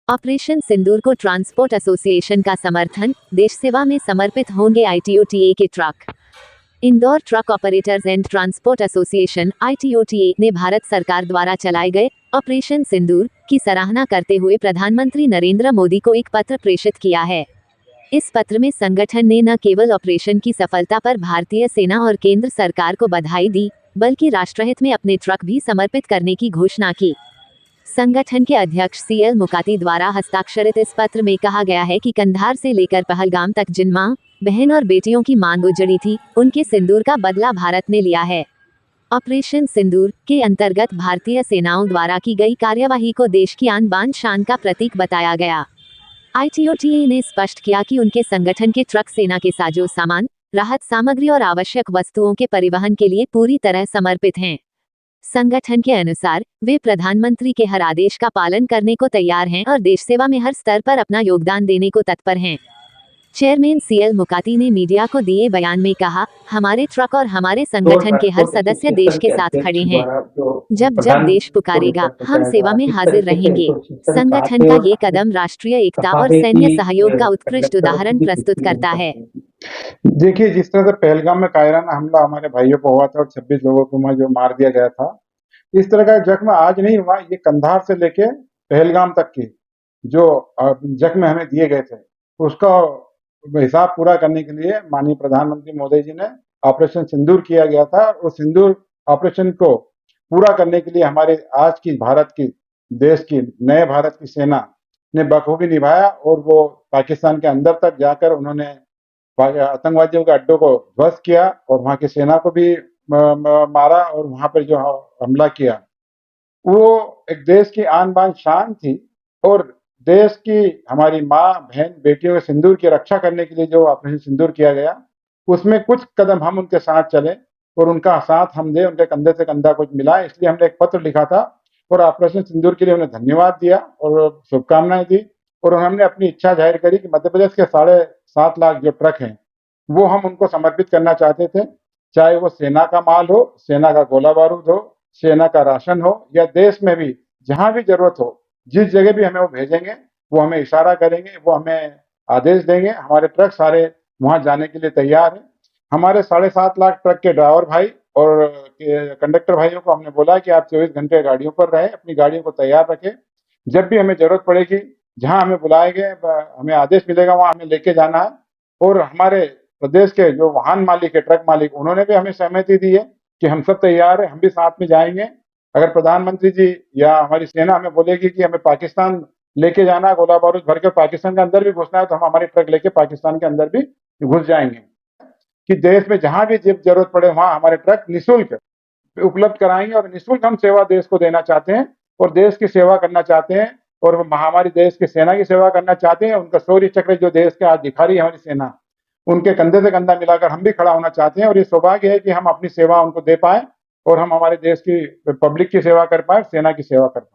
Operation सिंदूर को transport association का समर्थन, देश सेवा में समर्पित होंगे आईटीओटीए के truck. Indore truck operators and transport association (ITOTA) ने भारत सरकार द्वारा चलाए गए ऑपरेशन सिंदूर की सराहना करते हुए प्रधानमंत्री नरेंद्र मोदी को एक पत्र प्रेषित किया है। इस पत्र में संगठन ने न केवल ऑपरेशन की सफलता पर भारतीय सेना और केंद्र सरकार को बधाई दी, बल्कि राष्ट्रहित में अपने ट्रक भी समर्पित करने की घोषणा की। संगठन के अध्यक्ष सीएल मुकाती द्वारा हस्ताक्षरित इस पत्र में कहा गया है कि कंधार से लेकर पहलगाम तक जिन मां, बहन और बेटियों की मांग उजड़ी थी, उनके सिंदूर का बदला भारत ने लिया है। ऑपरेशन सिंदूर के अंतर्गत भारतीय सेनाओं द्वारा की गई कार्यवाही को देश की आन बान शान का प्रतीक बताया गया। आईटीओटीए ने स्पष्ट किया कि उनके संगठन के ट्रक सेना के साजो सामान, राहत सामग्री और आवश्यक वस्तुओं के परिवहन के लिए पूरी तरह समर्पित हैं। संगठन के अनुसार वे प्रधानमंत्री के हर आदेश का पालन करने को तैयार हैं और देश सेवा में हर स्तर पर अपना योगदान देने को तत्पर हैं। चेयरमैन सीएल मुकाती ने मीडिया को दिए बयान में कहा, हमारे ट्रक और हमारे संगठन के हर सदस्य देश के साथ खड़े हैं। जब जब देश पुकारेगा, हम सेवा में हाजिर रहेंगे। संगठन का ये कदम राष्ट्रीय एकता और सैन्य सहयोग का उत्कृष्ट उदाहरण प्रस्तुत करता है। देखिए, जिस तरह से पहलगाम में कायराना हमला हमारे भाइयों पर हुआ था और 26 लोगों को वहां जो मार दिया गया था, इस तरह का जख्म आज नहीं हुआ। ये कंधार से लेके पहलगाम तक की जो जख्म हमें दिए गए थे, उसका हिसाब पूरा करने के लिए माननीय प्रधानमंत्री मोदी जी ने ऑपरेशन सिंदूर किया गया था। और सिंदूर ऑपरेशन को पूरा करने के लिए हमारे आज की भारत की देश की नए भारत की सेना ने बखूबी निभाया और वो पाकिस्तान के अंदर तक जाकर उन्होंने आतंकवादियों के अड्डों को ध्वस्त किया और वहां की सेना को भी मारा और वहां पर जो हमला किया, वो एक देश की आन बान शान थी। और देश की हमारी माँ, बहन, बेटियों के सिंदूर की रक्षा करने के लिए जो ऑपरेशन सिंदूर किया गया, उसमें कुछ कदम हम उनके साथ चले और उनका साथ हम दे, उनके कंधे से कंधा कुछ मिला। इसलिए हमने एक पत्र लिखा था और ऑपरेशन सिंदूर के लिए उन्हें धन्यवाद दिया और शुभकामनाएं दी। और हमने अपनी इच्छा जाहिर करी कि मध्य प्रदेश के 7.5 लाख जो ट्रक हैं, वो हम उनको समर्पित करना चाहते थे। चाहे वो सेना का माल हो, सेना का गोला बारूद हो, सेना का राशन हो, या देश में भी जहां भी जरूरत हो, जिस जगह भी हमें वो भेजेंगे, वो हमें इशारा करेंगे, वो हमें आदेश देंगे। हमारे ट्रक सारे वहां जाने के लिए तैयार हैं। हमारे 7.5 लाख ट्रक के ड्राइवर भाई और कंडक्टर भाइयों को हमने बोला कि आप 24 घंटे गाड़ियों पर रहें, अपनी गाड़ियों को तैयार रखें। जब भी हमें जरूरत पड़ेगी, जहां हमें बुलाएंगे, हमें आदेश मिलेगा, वहां हमें लेके जाना है। और हमारे प्रदेश के जो वाहन मालिक है, ट्रक मालिक, उन्होंने भी हमें सहमति दी है कि हम सब तैयार हैं, हम भी साथ में जाएंगे। अगर प्रधानमंत्री जी या हमारी सेना हमें बोलेगी कि हमें पाकिस्तान लेके जाना है, गोला बारूद भर के पाकिस्तान के अंदर भी घुसना है, तो हम हमारी ट्रक लेके पाकिस्तान के अंदर भी घुस जाएंगे। कि देश में जहां भी जरूरत पड़े वहां हमारे ट्रक निःशुल्क उपलब्ध कराएंगे और निःशुल्क हम सेवा देश को देना चाहते हैं और देश की सेवा करना चाहते हैं और हमारी देश की सेना की सेवा करना चाहते हैं। उनका शौर्य चक्र जो देश के आज दिखा रही है हमारी सेना, उनके कंधे से कंधा मिलाकर हम भी खड़ा होना चाहते हैं। और ये सौभाग्य है कि हम अपनी सेवा उनको दे पाए और हम हमारे देश की पब्लिक की सेवा कर पाए, सेना की सेवा कर पाए।